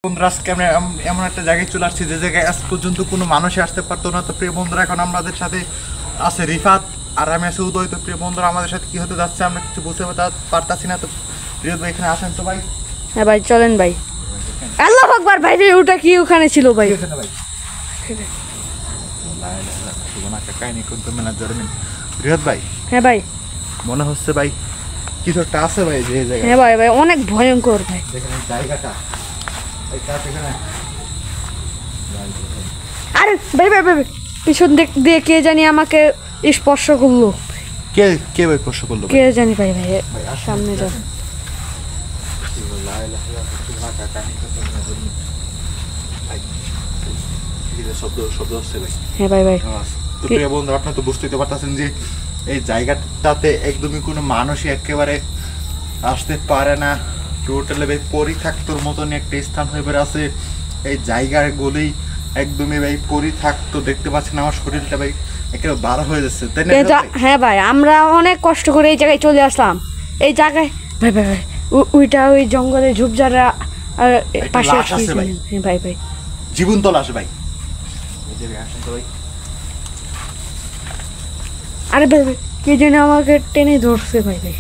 বন্ধুরা আজকে আমরা এমন একটা জায়গায় চলে আসছি যে জায়গায় আজ পর্যন্ত কোনো মানুষই আসতে পারতো না। তো প্রিয় বন্ধুরা এখন আমাদের সাথে আছে রিফাত আর আমি আছি উদয়। তো প্রিয় বন্ধুরা আমাদের সাথে কি হতে যাচ্ছে আমরা কিছু বুঝতে পারতাছি না। তো প্রিয় ভাই এখানে আসেন তো ভাই। হ্যাঁ ভাই চলেন ভাই। আল্লাহু আকবার ভাই, ওটা কি ওখানে ছিল ভাই? রিফাত ভাই, হ্যাঁ ভাই মনে হচ্ছে ভাই কিছু একটা আছে ভাই যে জায়গায়। হ্যাঁ ভাই ভাই অনেক ভয়ঙ্কর ভাই। দেখেন এই জায়গাটা, আরে ভাই ভাই ভাই পিছন দিক দিয়ে কে জানি আমাকে স্পর্শ করলো। কে কে ভাই স্পর্শ করলো? কে জানি ভাই ভাই সামনে যাও। হ্যাঁ ভাই ভাই। তো প্রিয় বন্ধু আপনি তো বুঝতেই পারতেছেন যে এই জায়গাটাতে একদমই কোনো মানুষই একেবারে আসতে পারে না। টোটালি ভাই পরিত্যক্তর মতনই একটা স্থান হয়ে বেড়ে আছে। এই জায়গাগুলি একদমই ভাই পরিত্যক্ত। দেখতে পাচ্ছেন আমার শরীরটা ভাই একেবারে বাড়া হয়ে যাচ্ছে, তাই না? হ্যাঁ ভাই আমরা অনেক কষ্ট করে এই জায়গায় চলে আসলাম। এই জায়গায় ভাই ভাই ভাই ওইটা ওই জঙ্গলে ঝোপঝাড়া আর পাশে হ্যাঁ ভাই ভাই জীবন্ত লাশ ভাই। আরে ভাই ভাই কে জানি আমাকে টেনে ধরছে ভাই ভাই।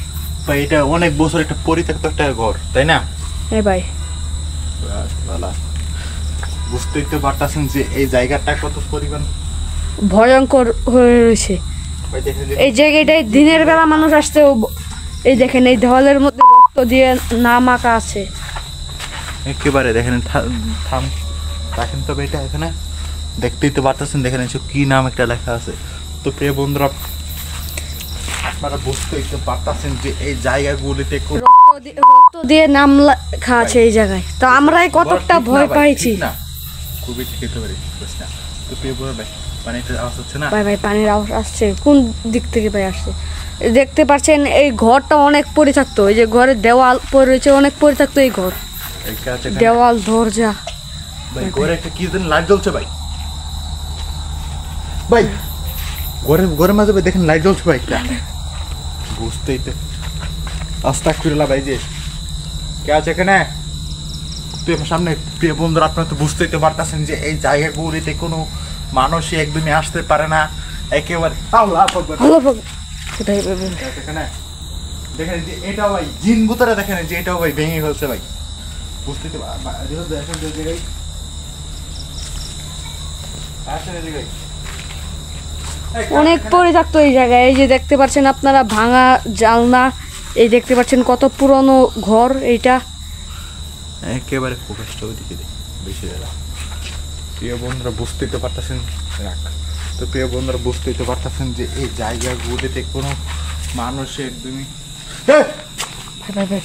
ভাই এটা অনেক বছর একটা পরিত্যক্ত একটা ঘর, তাই না? হ্যাঁ ভাই বুঝতেই তো পারতেছেন যে এই জায়গাটা কত পরিমাণ ভয়ঙ্কর হয়ে রয়েছে। এই জায়গাটায় দিনের বেলা মানুষ আসতেও এই দেখেন এই দেওয়ালের মধ্যে রক্ত দিয়ে নাম আঁকা আছে একেবারে। দেখেন থাম দেখেন তো এটা এখানে দেখতেই তো পারতেছেন, দেখেন এসব কি নাম একটা লেখা আছে। তো প্রিয় বন্ধুরা আপনারা বুঝতেই তো পারতেছেন যে এই জায়গাগুলিতে রক্ত দিয়ে নাম লেখা আছে এই জায়গায়। তো আমরাই কতটা ভয় পাইছি না, খুবই ঠিক হতে পারি না। তো প্রিয় বন্ধুরা ভাই পানির আওয়াজ হচ্ছে না ভাই ভাই পানির আওয়াজ আসছে কোন দিক থেকে ভাই আসছে? দেখতে পাচ্ছেন এই ঘরটা অনেক পরিত্যক্ত। এই যে ঘরের দেওয়াল পড়ে রয়েছে অনেক পরিত্যক্ত এই ঘর, দেওয়াল দরজা। ভাই ঘরে একটা কি যেন লাইট জ্বলছে ভাই। ভাই ঘরের মাঝে ভাই দেখেন লাইট জ্বলছে ভাই। বুঝতেই তো আস্তাগফিরুল্লাহ ভাই যে কে আছে এখানে? তুই আমার সামনে। প্রিয় বন্ধুরা আপনারা তো বুঝতেই তো পারতেছেন যে এই জায়গাগুলিতে কোনো মানুষই একদমই আসতে পারে না একেবারে। দেখেন যে এটা ভাই জিন ভূতেরা, দেখেন যে এটাও ভাই ভেঙে ফেলছে ভাই। বুঝতেই তো অনেক পরিত্যক্ত এই জায়গায়। এই যে দেখতে পাচ্ছেন আপনারা ভাঙা জানলা, এই দেখতে পাচ্ছেন কত পুরনো ঘর এইটা। একেবারে ফোকাসটা ওইদিকে বেশি দেয়। প্রিয় বন্ধুরা বুঝতেই তো পারতেছেন তো প্রিয় বন্ধুরা বুঝতেই তো পারতেছেন যে এই জায়গাগুলিতে কোনো মানুষ একদমই। ভাই ভাই ভাই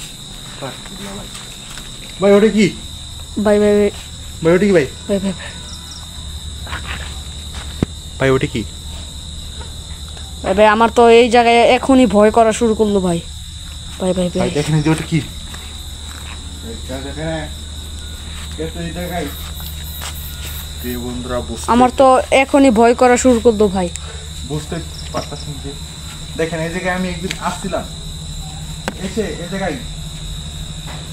ভাই ওটা কি? ভাই ভাই ভাই ভাই ওটা কি? ভাই ভাই ভাই ভাই ওটা কি? ভাই ভাই আমার তো এই জায়গায় এখনই ভয় করা শুরু করলো ভাই। ভাই ভাই ভাই দেখেন যে ওটা কি? আমার তো এখনই ভয় করা শুরু করলো ভাই। বুঝতে পারতেছেন যে দেখেন এই জায়গায় আমি একদিন আসছিলাম, এসে এই জায়গায়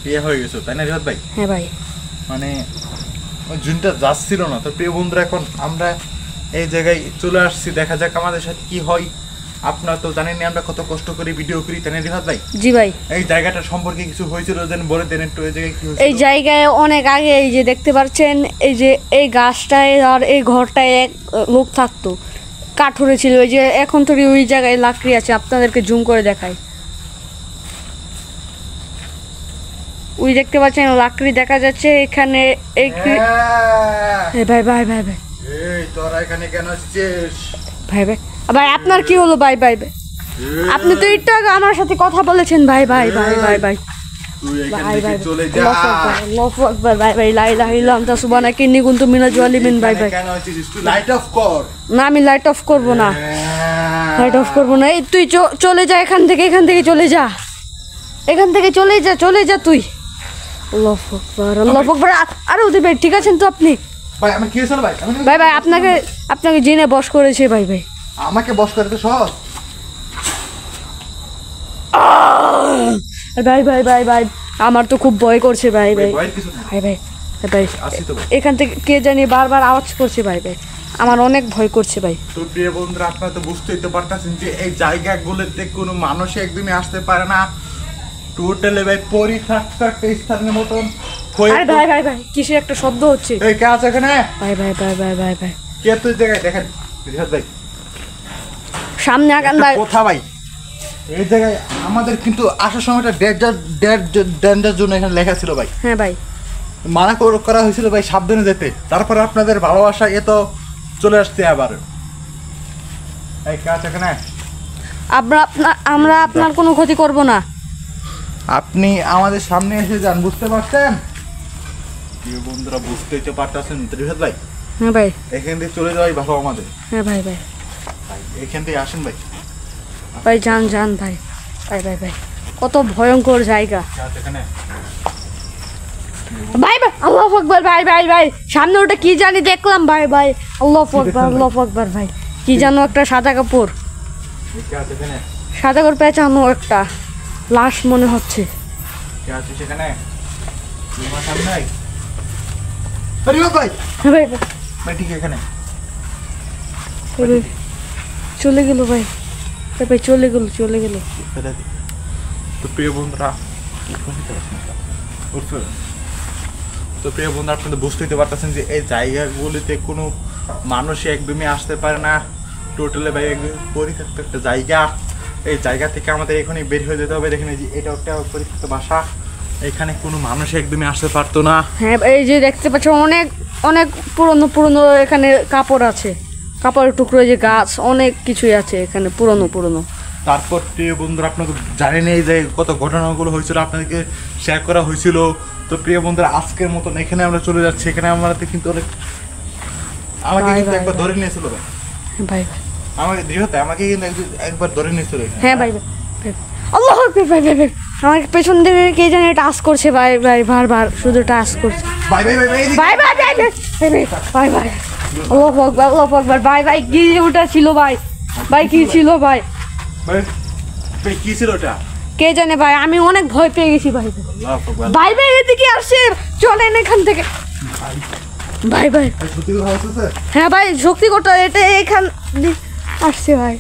বিয়ে হয়ে গেছে, তাই না রিহাত ভাই? হ্যাঁ ভাই মানে ওই জুনটা যাচ্ছিল না। তো প্রিয় বন্ধুরা এখন আমরা এই জায়গায় চলে আসছি, দেখা যাক আমাদের সাথে কি হয়। আপনারা তো জানেন আমরা কত কষ্ট করে ভিডিও করি, তাই না রিহাত ভাই? জি ভাই। এই জায়গাটা সম্পর্কে কিছু হয়েছিল যেন বলে দেন একটু। এই জায়গায় কি হয়েছিল? এই জায়গায় অনেক আগে এই যে দেখতে পাচ্ছেন এই যে এই গাছটায় আর এই ঘরটায় এক লোক থাকতো, কাঠুরে ছিল। এই যে এখন তো ওই জায়গায় লাকড়ি আছে, আপনাদেরকে জুম করে দেখাই। ওই দেখতে পাচ্ছেন লাকড়ি দেখা যাচ্ছে এখানে। এই ভাই ভাই ভাই ভাই এই তোরা এখানে কেন আসছিস? ভাই ভাই ভাই আপনার কি হলো ভাই? ভাই ভাই আপনি তো একটু আগে আমার সাথে কথা বলেছেন ভাই ভাই ভাই ভাই ভাই তুই এখান থেকে চলে যা। আল্লাহু আকবার ভাই ভাই লা ইলাহা ইল্লাল্লাহ আনতা সুবহানাকা ইন্নী কুনতু মিনাজ জালিমিন। ভাই ভাই কেন আসছিস? তুই লাইট অফ কর। না আমি লাইট অফ করব না, লাইট অফ করব না। এই তুই চলে যা এখান থেকে চলে যা, এখান থেকে চলে যা তুই। আল্লাহু আকবার আল্লাহু আকবার। আরে উদয় ভাই ঠিক আছেন তো আপনি? ভাই আমি কি হইছিল ভাই? ভাই ভাই আপনাকে জিনে বশ করেছে ভাই ভাই। আমাকে বশ করে তো সহজ। ভাই ভাই ভাই ভাই আমার তো খুব ভয় করছে ভাই ভাই ভাই ভাই ভাই আসি তো ভাই। এখান থেকে কে জানি বারবার আওয়াজ করছে ভাই ভাই, আমার অনেক ভয় করছে ভাই। তো প্রিয় বন্ধুরা, আপনারা তো বুঝতেই তো পারতেছেন যে এই জায়গাগুলোতে কোনো মানুষ একদমই আসতে পারে না। টোটালি ভাই পরিত্যক্ত একটা স্থানের মতন হয়ে আরে ভাই ভাই ভাই কিসের একটা শব্দ হচ্ছে এই কে আছে এখানে? ভাই ভাই ভাই ভাই ভাই ভাই কে তুই জায়গায় দেখেন রিহাদ ভাই, সামনে আগান একটা ভাই। কথা ভাই, এই জায়গায় আমাদের কিন্তু আসার সময়টা ডেঞ্জার জোন এখানে লেখা ছিল ভাই। হ্যাঁ ভাই মানা করা হয়েছিল ভাই সাবধানে যেতে, তারপরে আপনাদের ভালোবাসা এ তো চলে আসছে আবার। এই কে আছে এখানে? আমরা আপনার কোনো ক্ষতি করব না। আপনি আমাদের সামনে এসে যান, বুঝতে পারছেন? প্রিয় বন্ধুরা বুঝতেই তো পারতেছেন রিহাদ ভাই, হ্যাঁ ভাই এখান থেকে চলে যাওয়াই ভালো আমাদের। হ্যাঁ ভাই ভাই ভাই এখান থেকে আসেন ভাই। ভাই যান যান ভাই ভাই ভাই ভাই কত ভয়ঙ্কর জায়গা কে আছে এখানে? ভাই ভাই আল্লাহু আকবার ভাই ভাই ভাই সামনে ওটা কি জানি দেখলাম ভাই ভাই আল্লাহু আকবার আল্লাহু আকবার ভাই কি জানো একটা সাদা কাপড়, কে আছে এখানে? সাদা কাপড় পেঁচানো একটা লাশ মনে হচ্ছে। কে আছে সেখানে? তোমার সামনে আরে রিহাদ ভাই, হ্যাঁ ভাই ভাই ভাই ঠিক এখানে। ভাই, ভাই, চলে গেল ভাই ভাই ভাই চলে গেল চলে গেল। তো প্রিয় বন্ধুরা, তো প্রিয় বন্ধুরা আপনারা বুঝতেই তো পারতেছেন যে এই জায়গাগুলিতে কোনো মানুষই একদমই আসতে পারে না। টোটালি ভাই একদম পরিত্যক্ত একটা জায়গা। এই জায়গা থেকে আমাদের এখনই বের হয়ে যেতে হবে। দেখেন এই যে এটা একটা পরিত্যক্ত বাসা, এখানে কোনো মানুষ একদমই আসতে পারতো না। হ্যাঁ এই যে দেখতে পাচ্ছ অনেক অনেক পুরনো পুরনো এখানে কাপড় আছে, কাপড়ের টুকরো, যে গাছ, অনেক কিছুই আছে এখানে পুরনো পুরনো। তারপর প্রিয় বন্ধুরা আপনাকে জানেন এই যে কত ঘটনাগুলো হয়েছিল, আপনাদেরকে শেয়ার করা হয়েছিল। তো প্রিয় বন্ধুরা আজকের মতন এখানে আমরা চলে যাচ্ছি। এখানে আমাদের কিন্তু অনেক আমাকে ভাই, কিন্তু ভাই, একবার ভাই। ধরে নিয়েছিল ভাই, ভাই ভাই আমাকে দৃঢ়তা আমাকে কিন্তু একবার ধরে নিয়েছিল এখানে। হ্যাঁ ভাই ভাই ভাই। আল্লাহু আকবার ভাই ভাই ভাই আমার পেছন থেকে কে জানি টাচ করছে ভাই ভাই, বারবার শুধু টাচ করছে ভাই ভাই ভাই ভাই এদিকে। ভাই ভাই ভাই ভাই ভাই ভাই ভাই আল্লাহু আকবার আল্লাহু আকবার ভাই ভাই কি ওটা ছিল ভাই, ভাই কি ছিল ভাই, ভাই ভাই কি ছিল ওটা? কে জানে ভাই, আমি অনেক ভয় পেয়ে গেছি ভাই ভাই। আল্লাহু আকবার। ভাই ভাই এদিকে আসছে, চলেন এখান থেকে ভাই ভাই। ভাই সত্যি কথা হচ্ছে? হ্যাঁ ভাই শক্তি করতে এটা এখান দিয়ে আসছে ভাই।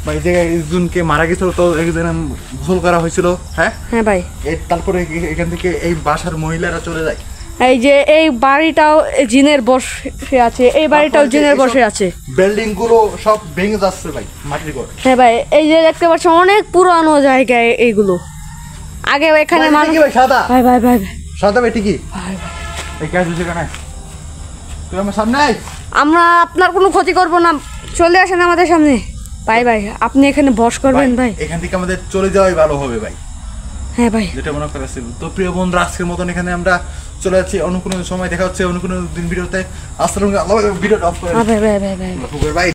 ভাই এই জায়গায় একজনকে মারা গেছিল, তো একজন গোসল করা হয়েছিল। হ্যাঁ হ্যাঁ ভাই তারপরে এখান থেকে এই বাসার মহিলারা চলে যায়। এই যে এই বাড়িটাও জিনের বসে আছে, এই বাড়িটাও জিনের বসে আছে। বিল্ডিং গুলো সব ভেঙে যাচ্ছে ভাই, মাটির ঘর। হ্যাঁ ভাই এই যে দেখতে পাচ্ছ অনেক পুরানো জায়গায় এইগুলো, আগে এখানে ভাই, মানুষ। ঠিকই ভাই, সাদা ভাই ভাই ভাই ভাই সাদা ভাই ঠিকই। ভাই ভাই। এই কাজ হচ্ছে কেন? তুই আমার সামনে আয়। আমরা আপনার কোনো ক্ষতি করব না, চলে আসেন আমাদের সামনে। ভাই ভাই আপনি এখানে বস করবেন ভাই। এখান থেকে আমাদের চলে যাওয়াই ভালো হবে ভাই, হ্যাঁ ভাই যেটা মনে করেছিল। তো প্রিয় বন্ধুরা আজকের মতন এখানে আমরা চলে যাচ্ছি, অন্য কোনো সময় দেখা হচ্ছে অন্য কোনো দিন ভিডিওতে। আসসালামু আলাইকুম। ভিডিওটা অফ করে ভাই ভাই ভাই ভাই ভাই।